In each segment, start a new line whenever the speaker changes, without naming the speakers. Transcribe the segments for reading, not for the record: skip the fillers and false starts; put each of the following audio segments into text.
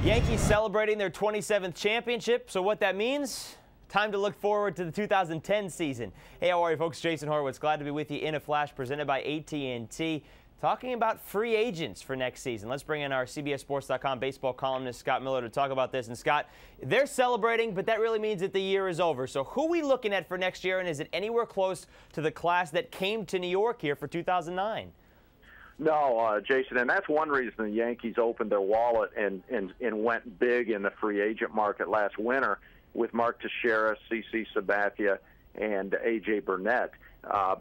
Yankees celebrating their 27th championship. So what that means, time to look forward to the 2010 season. Hey, how are you folks? Jason Horowitz, glad to be with you in a flash, presented by AT&T. Talking about free agents for next season. Let's bring in our CBSSports.com baseball columnist, Scott Miller, to talk about this. And Scott, they're celebrating, but that really means that the year is over. So who are we looking at for next year, and is it anywhere close to the class that came to New York here for 2009?
No, Jason, and that's one reason the Yankees opened their wallet and went big in the free agent market last winter with Mark Teixeira, CC Sabathia, and A.J. Burnett,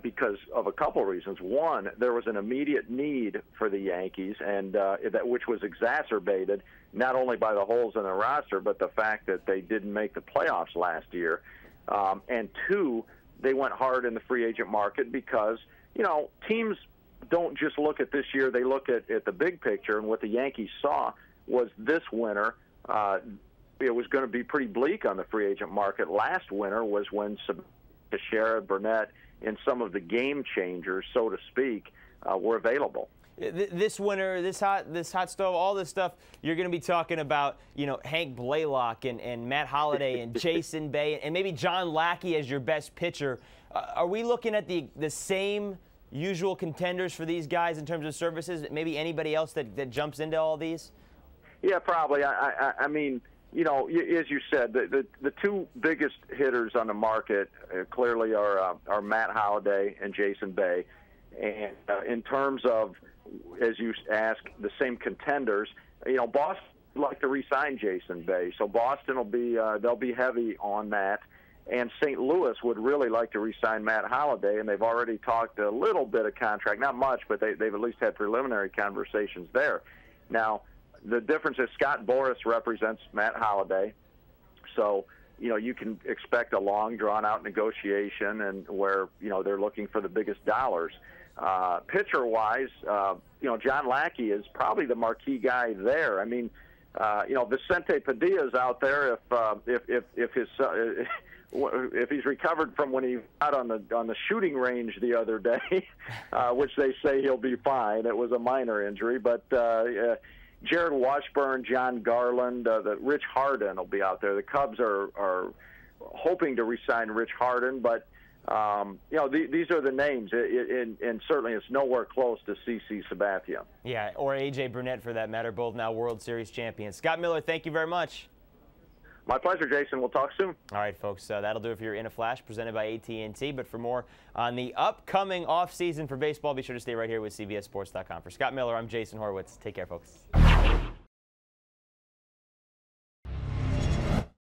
because of a couple of reasons. One, there was an immediate need for the Yankees, and which was exacerbated not only by the holes in their roster, but the fact that they didn't make the playoffs last year. And two, they went hard in the free agent market because, you know, teams don't just look at this year, they look at the big picture, and what the Yankees saw was this winter, it was going to be pretty bleak on the free agent market. Last winter was when Teixeira, Burnett, and some of the game changers, so to speak, were available.
This winter, this hot stove, all this stuff, you're going to be talking about, you know, Hank Blaylock and Matt Holliday and Jason Bay and maybe John Lackey as your best pitcher. Are we looking at the same usual contenders for these guys in terms of services? Maybe anybody else that jumps into all these?
Yeah, probably. I mean, you know, as you said, the two biggest hitters on the market clearly are Matt Holliday and Jason Bay. And in terms of, as you ask, the same contenders, you know, Boston would like to re-sign Jason Bay, so Boston will be they'll be heavy on that. And St. Louis would really like to re-sign Matt Holliday, and they've already talked a little bit of contract, not much, but they've at least had preliminary conversations there. Now, the difference is Scott Boras represents Matt Holliday, so you know you can expect a long, drawn-out negotiation, and where you know they're looking for the biggest dollars. Pitcher-wise, you know John Lackey is probably the marquee guy there. I mean, you know Vicente Padilla's out there if he's recovered from when he got on the shooting range the other day, which they say he'll be fine. It was a minor injury, but Jared Washburn, John Garland, Rich Harden will be out there. The Cubs are hoping to re-sign Rich Harden, but you know these are the names, and certainly it's nowhere close to CC Sabathia.
Yeah, or A.J. Burnett for that matter, both now World Series champions. Scott Miller, thank you very much.
My pleasure, Jason. We'll talk soon.
All right, folks, that'll do it for your In a Flash, presented by AT&T. But for more on the upcoming offseason for baseball, be sure to stay right here with CBSSports.com. For Scott Miller, I'm Jason Horowitz. Take care, folks.